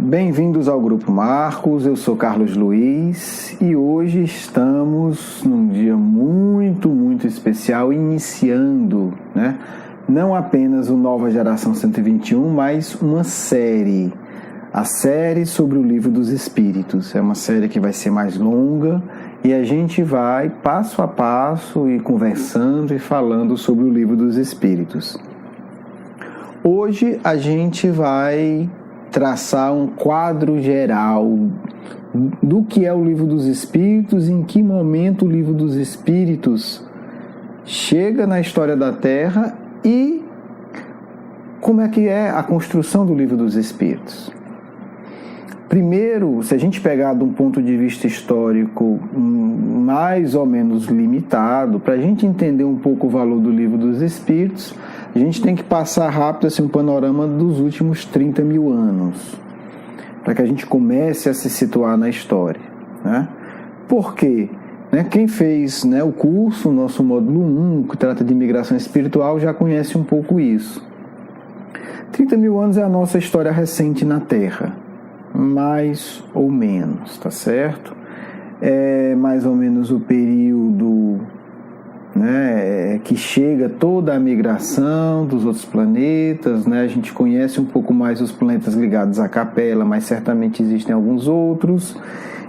Bem-vindos ao Grupo Marcos, eu sou Carlos Luiz e hoje estamos num dia muito especial, iniciando, não apenas o Nova Geração 121, mas uma série, a série sobre o Livro dos Espíritos. É uma série que vai ser mais longa e a gente vai passo a passo e conversando e falando sobre o Livro dos Espíritos. Hoje a gente vai traçar um quadro geral do que é o Livro dos Espíritos, em que momento o Livro dos Espíritos chega na história da Terra e como é que é a construção do Livro dos Espíritos. Primeiro, se a gente pegar de um ponto de vista histórico mais ou menos limitado, para a gente entender um pouco o valor do Livro dos Espíritos, a gente tem que passar rápido assim, um panorama dos últimos 30 mil anos, para que a gente comece a se situar na história. Por quê? Quem fez o curso, o nosso módulo 1, que trata de imigração espiritual, já conhece um pouco isso. 30 mil anos é a nossa história recente na Terra, mais ou menos, tá certo? É mais ou menos o período que chega toda a migração dos outros planetas, A gente conhece um pouco mais os planetas ligados à Capela, mas certamente existem alguns outros,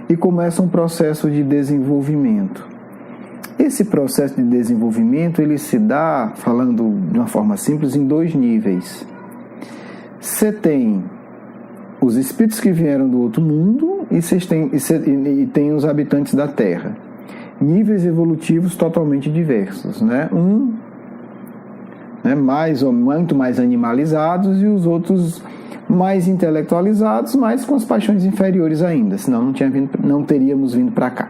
e começa um processo de desenvolvimento. Esse processo de desenvolvimento, ele se dá, falando de uma forma simples, em dois níveis. Você tem os espíritos que vieram do outro mundo e tem os habitantes da Terra. Níveis evolutivos totalmente diversos, muito mais animalizados e os outros mais intelectualizados, mas com as paixões inferiores ainda, senão não teríamos vindo para cá.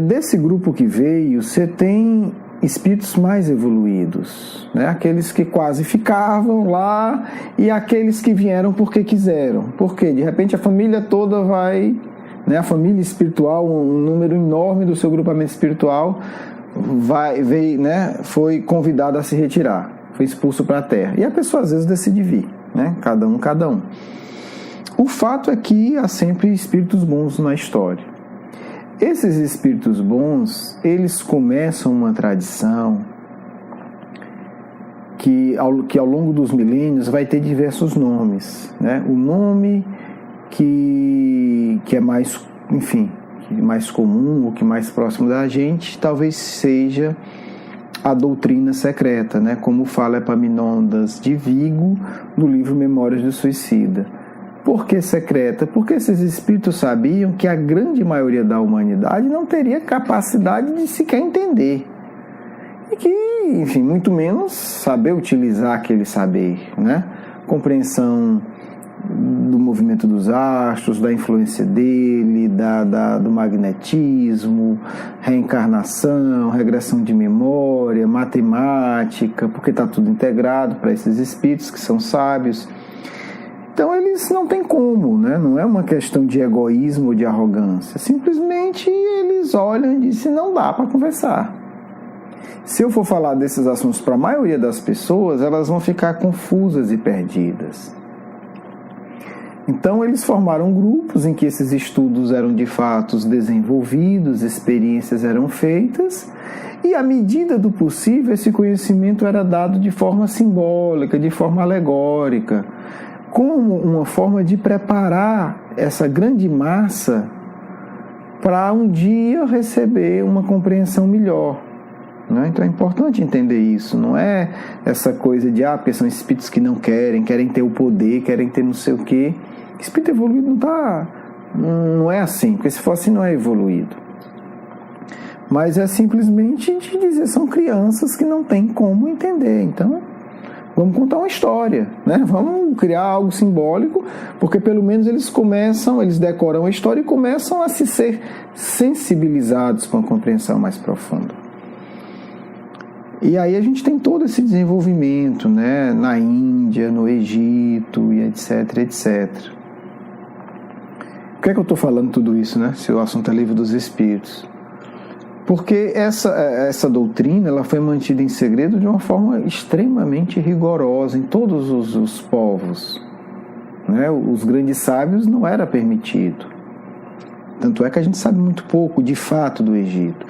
Desse grupo que veio, você tem espíritos mais evoluídos, aqueles que quase ficavam lá e aqueles que vieram porque quiseram. Porque de repente a família toda vai, a família espiritual, um número enorme do seu grupamento espiritual foi convidado a se retirar, foi expulso para a Terra. E a pessoa às vezes decide vir, cada um. O fato é que há sempre espíritos bons na história. Esses espíritos bons, eles começam uma tradição que ao longo dos milênios vai ter diversos nomes. O nome que é mais, mais comum, o que mais próximo da gente, talvez seja a doutrina secreta, como fala Epaminondas de Vigo no livro Memórias do Suicida. Por que secreta? Porque esses espíritos sabiam que a grande maioria da humanidade não teria capacidade de sequer entender. E que, muito menos saber utilizar aquele saber, Compreensão do movimento dos astros, da influência dele, do magnetismo, reencarnação, regressão de memória, matemática, porque está tudo integrado para esses espíritos que são sábios. Então eles não têm como, não é uma questão de egoísmo ou de arrogância, simplesmente eles olham e dizem, não dá para conversar. Se eu for falar desses assuntos para a maioria das pessoas, elas vão ficar confusas e perdidas. Então eles formaram grupos em que esses estudos eram de fato desenvolvidos, experiências eram feitas, e à medida do possível esse conhecimento era dado de forma simbólica, de forma alegórica, como uma forma de preparar essa grande massa para um dia receber uma compreensão melhor. Então é importante entender isso, não é essa coisa de porque são espíritos que não querem ter o poder, querem ter não sei o quê. Espírito evoluído não é assim, porque se fosse não é evoluído. Mas é simplesmente de dizer, são crianças que não têm como entender, então vamos contar uma história, Vamos criar algo simbólico, porque pelo menos eles decoram a história e começam a se ser sensibilizados para uma compreensão mais profunda. E aí a gente tem todo esse desenvolvimento, na Índia, no Egito e etc, etc. Por que é que eu estou falando tudo isso, se o assunto é Livro dos Espíritos? Porque essa doutrina ela foi mantida em segredo de uma forma extremamente rigorosa em todos os povos. né? Os grandes sábios não era permitido. Tanto é que a gente sabe muito pouco, de fato, do Egito.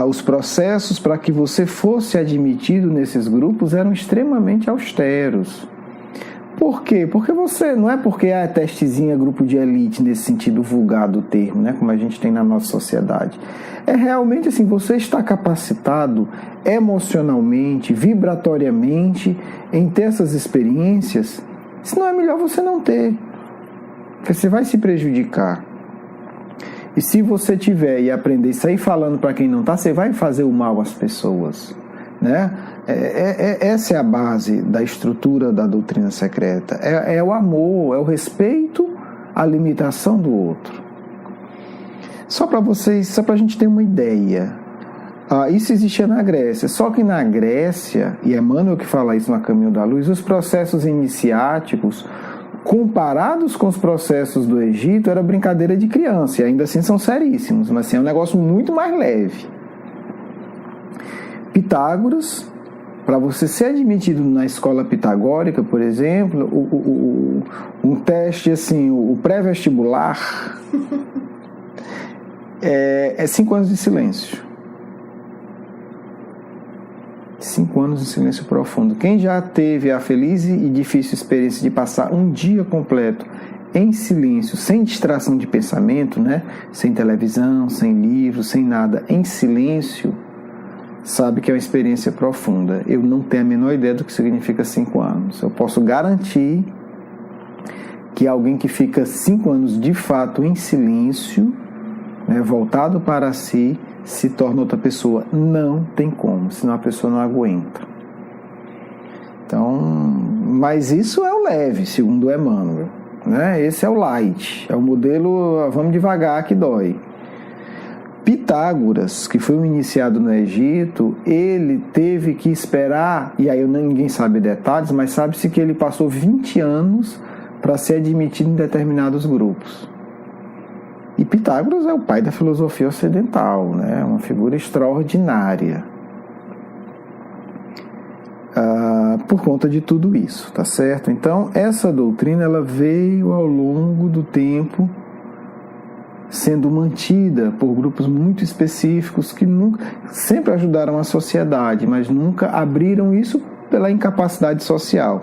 Os processos para que você fosse admitido nesses grupos eram extremamente austeros. Por quê? Porque você, não é porque é testezinha, grupo de elite, nesse sentido vulgar do termo, né, como a gente tem na nossa sociedade. É realmente assim, você está capacitado emocionalmente, vibratoriamente, em ter essas experiências, senão é melhor você não ter, porque você vai se prejudicar. E se você tiver e aprender a sair falando para quem não está, você vai fazer o mal às pessoas, né? Essa é a base da estrutura da doutrina secreta. É o amor, é o respeito à limitação do outro. Só para a gente ter uma ideia, isso existia na Grécia. Só que na Grécia, e Emmanuel que fala isso no Caminho da Luz, os processos iniciáticos, comparados com os processos do Egito, era brincadeira de criança, e ainda assim são seríssimos, mas assim, é um negócio muito mais leve. Pitágoras, para você ser admitido na escola pitagórica, por exemplo, um teste assim, o pré-vestibular, é 5 anos de silêncio. 5 anos de silêncio profundo. Quem já teve a feliz e difícil experiência de passar um dia completo em silêncio, sem distração de pensamento, né? Sem televisão, sem livro, sem nada, em silêncio, sabe que é uma experiência profunda. Eu não tenho a menor ideia do que significa 5 anos. Eu posso garantir que alguém que fica 5 anos de fato em silêncio, né, voltado para si, se torna outra pessoa. Não tem como, senão a pessoa não aguenta. Então, mas isso é o leve, segundo Emmanuel, né? Esse é o light, é o modelo vamos devagar que dói. Pitágoras, que foi um iniciado no Egito, ele teve que esperar, e aí ninguém sabe detalhes, mas sabe-se que ele passou 20 anos para ser admitido em determinados grupos. E Pitágoras é o pai da filosofia ocidental, né? Uma figura extraordinária. Por conta de tudo isso, tá certo? Então, essa doutrina ela veio ao longo do tempo sendo mantida por grupos muito específicos que sempre ajudaram a sociedade, mas nunca abriram isso pela incapacidade social.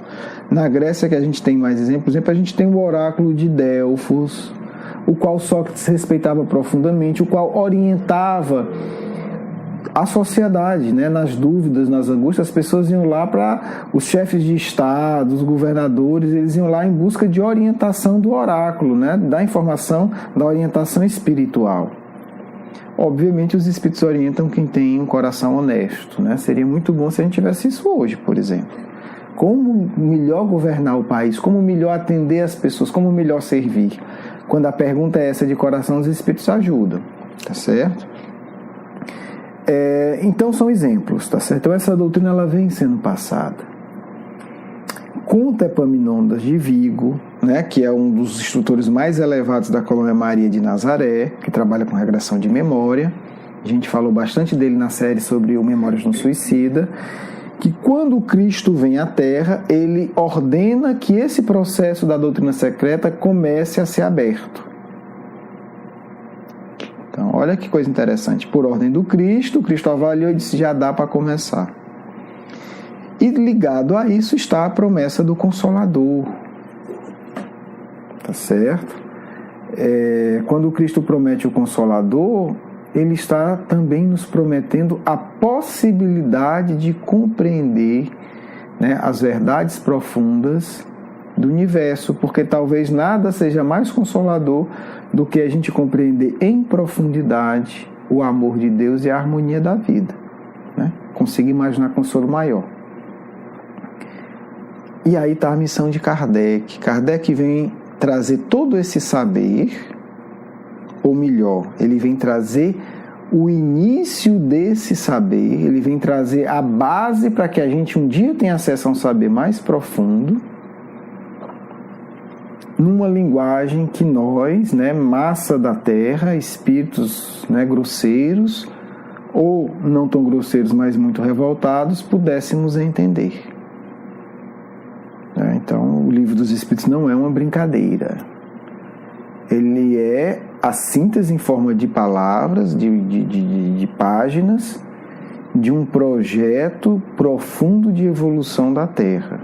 Na Grécia, que a gente tem mais exemplos, por exemplo, a gente tem o oráculo de Delfos, o qual Sócrates respeitava profundamente, o qual orientava a sociedade, né? Nas dúvidas, nas angústias, as pessoas iam lá para os chefes de estado, os governadores, eles iam lá em busca de orientação do oráculo, né? Da informação, da orientação espiritual. Obviamente os espíritos orientam quem tem um coração honesto, né? Seria muito bom se a gente tivesse isso hoje, por exemplo. Como melhor governar o país, como melhor atender as pessoas, como melhor servir. Quando a pergunta é essa de coração, os espíritos ajudam, tá certo? Então são exemplos, tá certo? Então essa doutrina ela vem sendo passada. Conta Epaminondas de Vigo, né, que é um dos instrutores mais elevados da Colônia Maria de Nazaré, que trabalha com regressão de memória. A gente falou bastante dele na série sobre o Memórias de um Suicida. Que quando o Cristo vem à Terra, ele ordena que esse processo da doutrina secreta comece a ser aberto. Então, olha que coisa interessante. Por ordem do Cristo, o Cristo avaliou e disse, já dá para começar. E ligado a isso está a promessa do Consolador. Tá certo? Quando o Cristo promete o Consolador, ele está também nos prometendo a possibilidade de compreender, né, as verdades profundas do universo, porque talvez nada seja mais consolador do que a gente compreender em profundidade o amor de Deus e a harmonia da vida, né? Conseguir imaginar consolo maior. E aí está a missão de Kardec. Kardec vem trazer todo esse saber, ou melhor, ele vem trazer o início desse saber, ele vem trazer a base para que a gente um dia tenha acesso a um saber mais profundo, numa linguagem que nós, né, massa da terra, espíritos, né, grosseiros, ou não tão grosseiros, mas muito revoltados, pudéssemos entender. Então, Livro dos Espíritos não é uma brincadeira. Ele é a síntese em forma de palavras, de páginas, de um projeto profundo de evolução da Terra.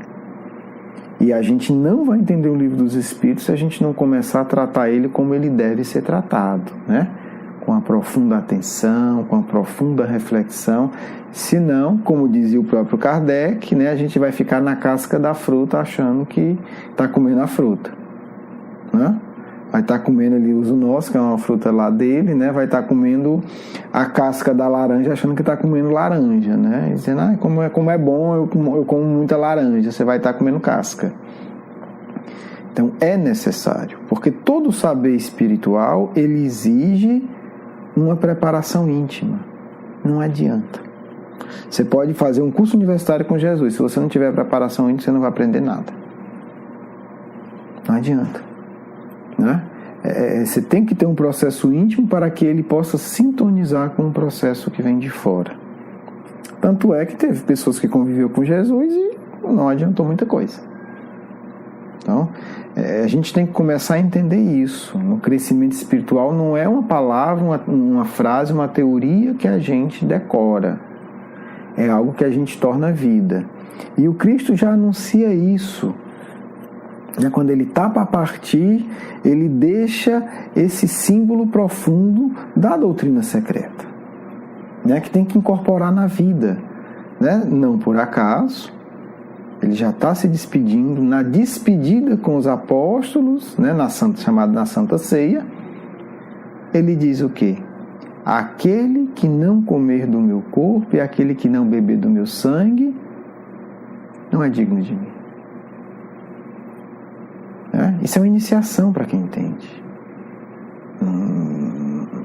E a gente não vai entender o Livro dos Espíritos se a gente não começar a tratar ele como ele deve ser tratado, né? Com a profunda atenção, com a profunda reflexão. Senão, como dizia o próprio Kardec, né, a gente vai ficar na casca da fruta achando que está comendo a fruta, né? Vai estar comendo ali o nosso, que é uma fruta lá dele, né? Vai estar comendo a casca da laranja achando que está comendo laranja, né? E dizendo, como é bom, eu como muita laranja. Você vai estar comendo casca. Então é necessário, porque todo saber espiritual, ele exige uma preparação íntima. Não adianta. Você pode fazer um curso universitário com Jesus, se você não tiver preparação íntima, você não vai aprender nada. Não adianta, né? Você tem que ter um processo íntimo para que ele possa sintonizar com um processo que vem de fora. Tanto é que teve pessoas que conviveu com Jesus e não adiantou muita coisa. Então, a gente tem que começar a entender isso. No crescimento espiritual não é uma palavra, uma frase, uma teoria que a gente decora. É algo que a gente torna vida. E o Cristo já anuncia isso. Quando ele está para partir, ele deixa esse símbolo profundo da doutrina secreta, né, que tem que incorporar na vida, né? Não por acaso, ele já está se despedindo, na despedida com os apóstolos, né, chamada na Santa Ceia, ele diz o quê? Aquele que não comer do meu corpo e aquele que não beber do meu sangue não é digno de mim. Isso é uma iniciação para quem entende.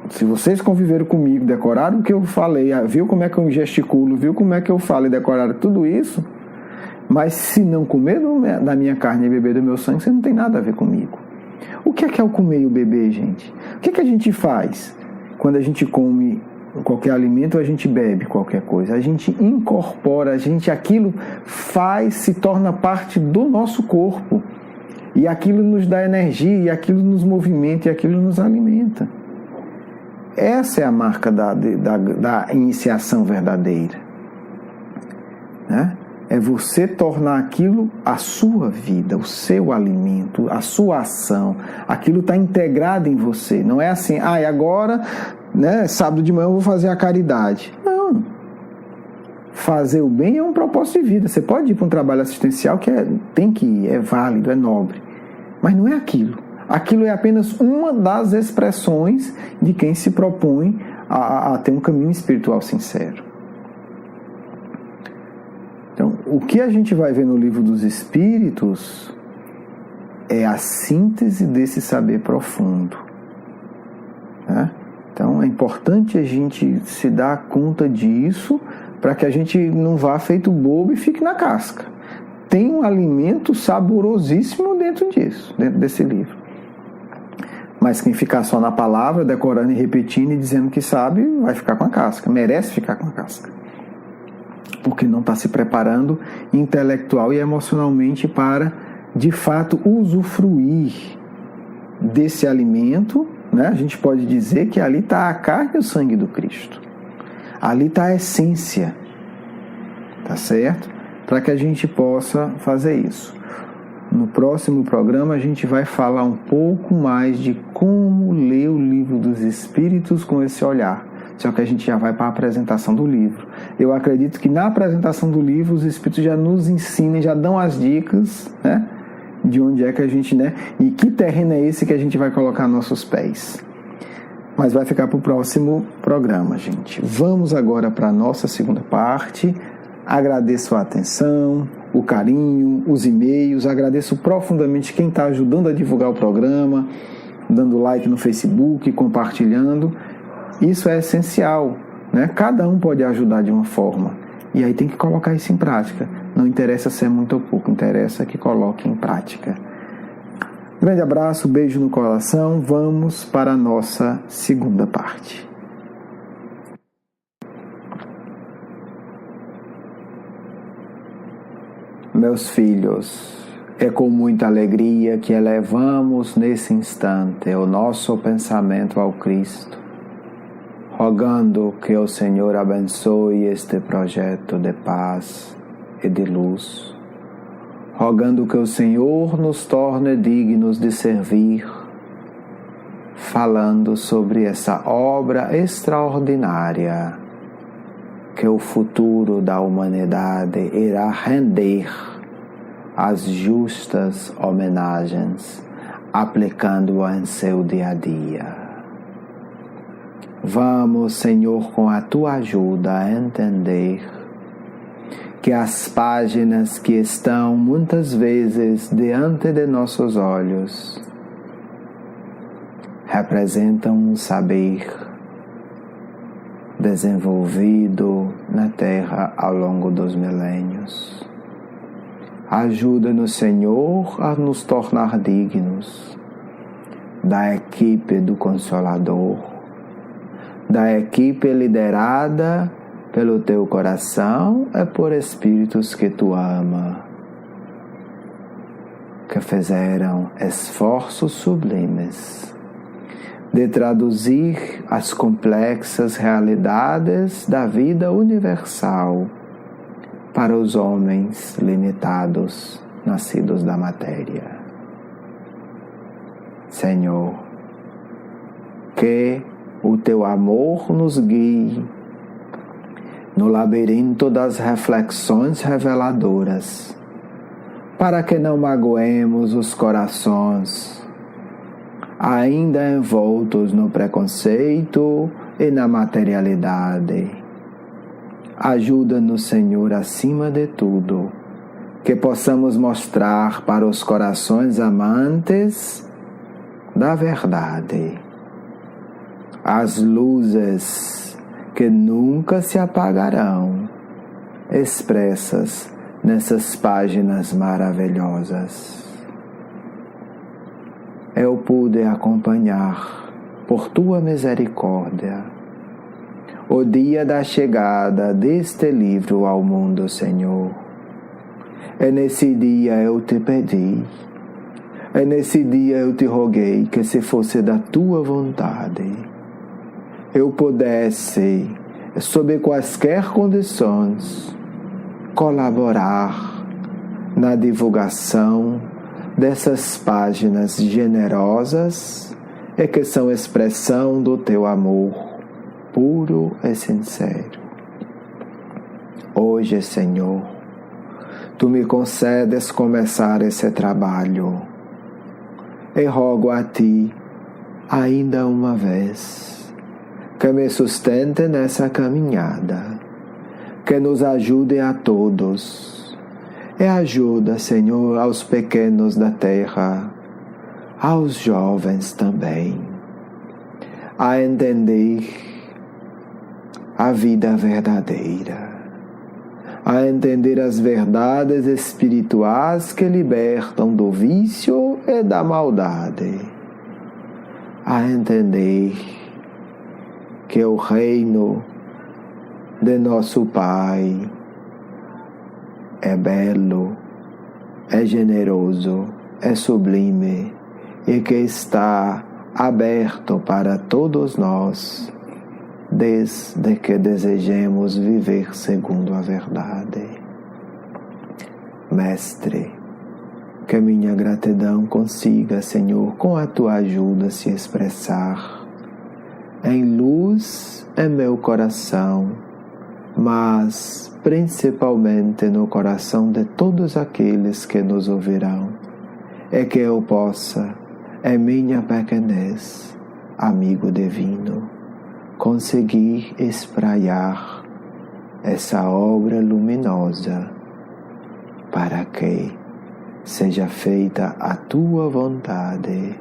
Se vocês conviveram comigo, decoraram o que eu falei, viu como é que eu gesticulo, viu como é que eu falo e decoraram tudo isso, mas se não comer da minha carne e beber do meu sangue, você não tem nada a ver comigo. O que é o comer e o beber, gente? O que a gente faz quando a gente come qualquer alimento ou a gente bebe qualquer coisa? A gente incorpora, aquilo se torna parte do nosso corpo. E aquilo nos dá energia, e aquilo nos movimenta, e aquilo nos alimenta. Essa é a marca da iniciação verdadeira, né? É você tornar aquilo a sua vida, o seu alimento, a sua ação. Aquilo está integrado em você. Não é assim, agora, né, sábado de manhã eu vou fazer a caridade. Não. Fazer o bem é um propósito de vida. Você pode ir para um trabalho assistencial que tem que ir, é válido, é nobre. Mas não é aquilo. Aquilo é apenas uma das expressões de quem se propõe a ter um caminho espiritual sincero. Então, o que a gente vai ver no Livro dos Espíritos é a síntese desse saber profundo, né? Então, é importante a gente se dar conta disso para que a gente não vá feito bobo e fique na casca. Tem um alimento saborosíssimo dentro desse livro. Mas quem ficar só na palavra, decorando e repetindo e dizendo que sabe, vai ficar com a casca, merece ficar com a casca. Porque não está se preparando intelectual e emocionalmente para, de fato, usufruir desse alimento, né? A gente pode dizer que ali está a carne e o sangue do Cristo. Ali está a essência, tá certo? Para que a gente possa fazer isso. No próximo programa a gente vai falar um pouco mais de como ler o Livro dos Espíritos com esse olhar. Só que a gente já vai para a apresentação do livro. Eu acredito que na apresentação do livro os Espíritos já nos ensinam, já dão as dicas, né, de onde é que a gente, né, e que terreno é esse que a gente vai colocar nossos pés. Mas vai ficar para o próximo programa, gente. Vamos agora para a nossa segunda parte. Agradeço a atenção, o carinho, os e-mails. Agradeço profundamente quem está ajudando a divulgar o programa, dando like no Facebook, compartilhando. Isso é essencial, né? Cada um pode ajudar de uma forma. E aí tem que colocar isso em prática. Não interessa se é muito ou pouco, interessa que coloque em prática. Grande abraço, beijo no coração. Vamos para a nossa segunda parte. Meus filhos, É com muita alegria que elevamos nesse instante o nosso pensamento ao Cristo, rogando que o Senhor abençoe este projeto de paz e de luz, rogando que o Senhor nos torne dignos de servir, falando sobre essa obra extraordinária que o futuro da humanidade irá render as justas homenagens, aplicando-a em seu dia a dia. Vamos, Senhor, com a Tua ajuda a entender que as páginas que estão muitas vezes diante de nossos olhos representam um saber desenvolvido na Terra ao longo dos milênios. Ajuda-nos, Senhor, a nos tornar dignos da equipe do Consolador, da equipe liderada pelo Teu coração e por espíritos que Tu ama, que fizeram esforços sublimes de traduzir as complexas realidades da vida universal para os homens limitados, nascidos da matéria. Senhor, que o Teu amor nos guie no labirinto das reflexões reveladoras, para que não magoemos os corações ainda envoltos no preconceito e na materialidade. Ajuda-nos, Senhor, acima de tudo, que possamos mostrar para os corações amantes da verdade as luzes que nunca se apagarão, expressas nessas páginas maravilhosas. Eu pude acompanhar, por Tua misericórdia, o dia da chegada deste livro ao mundo, Senhor. E nesse dia eu Te pedi, e nesse dia eu Te roguei que, se fosse da Tua vontade, eu pudesse, sob quaisquer condições, colaborar na divulgação dessas páginas generosas e que são expressão do Teu amor puro e sincero. Hoje, Senhor, Tu me concedes começar esse trabalho e rogo a Ti, ainda uma vez, que me sustente nessa caminhada, que nos ajude a todos, e ajuda, Senhor, aos pequenos da terra, aos jovens também, a entender a vida verdadeira, a entender as verdades espirituais que libertam do vício e da maldade, a entender que o reino de nosso Pai é belo, é generoso, é sublime e que está aberto para todos nós, desde que desejemos viver segundo a verdade. Mestre, que minha gratidão consiga, Senhor, com a Tua ajuda se expressar em luz em meu coração, mas principalmente no coração de todos aqueles que nos ouvirão, e que eu possa, em minha pequenez, amigo divino, conseguir espraiar essa obra luminosa para que seja feita a Tua vontade,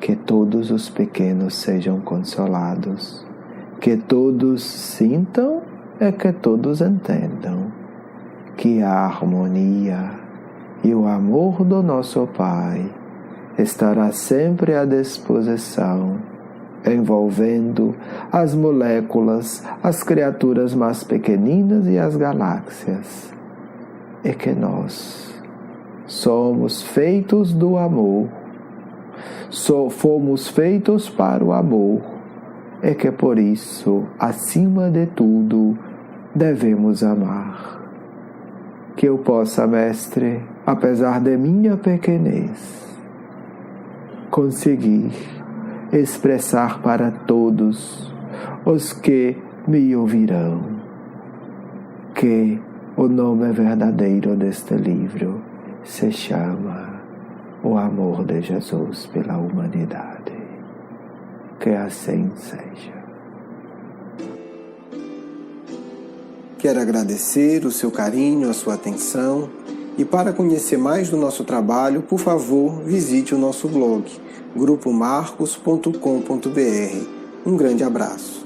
que todos os pequenos sejam consolados, que todos sintam e que todos entendam que a harmonia e o amor do nosso Pai estará sempre à disposição, envolvendo as moléculas, as criaturas mais pequeninas e as galáxias, e que nós Somos feitos do amor. Fomos feitos para o amor. É que por isso, acima de tudo, devemos amar. Que eu possa, Mestre, apesar de minha pequenez, conseguir expressar para todos os que me ouvirão que o nome verdadeiro deste livro se chama O Amor de Jesus pela Humanidade. Que assim seja. Quero agradecer o seu carinho, a sua atenção, e para conhecer mais do nosso trabalho, por favor, visite o nosso blog, grupomarcos.com.br. Um grande abraço.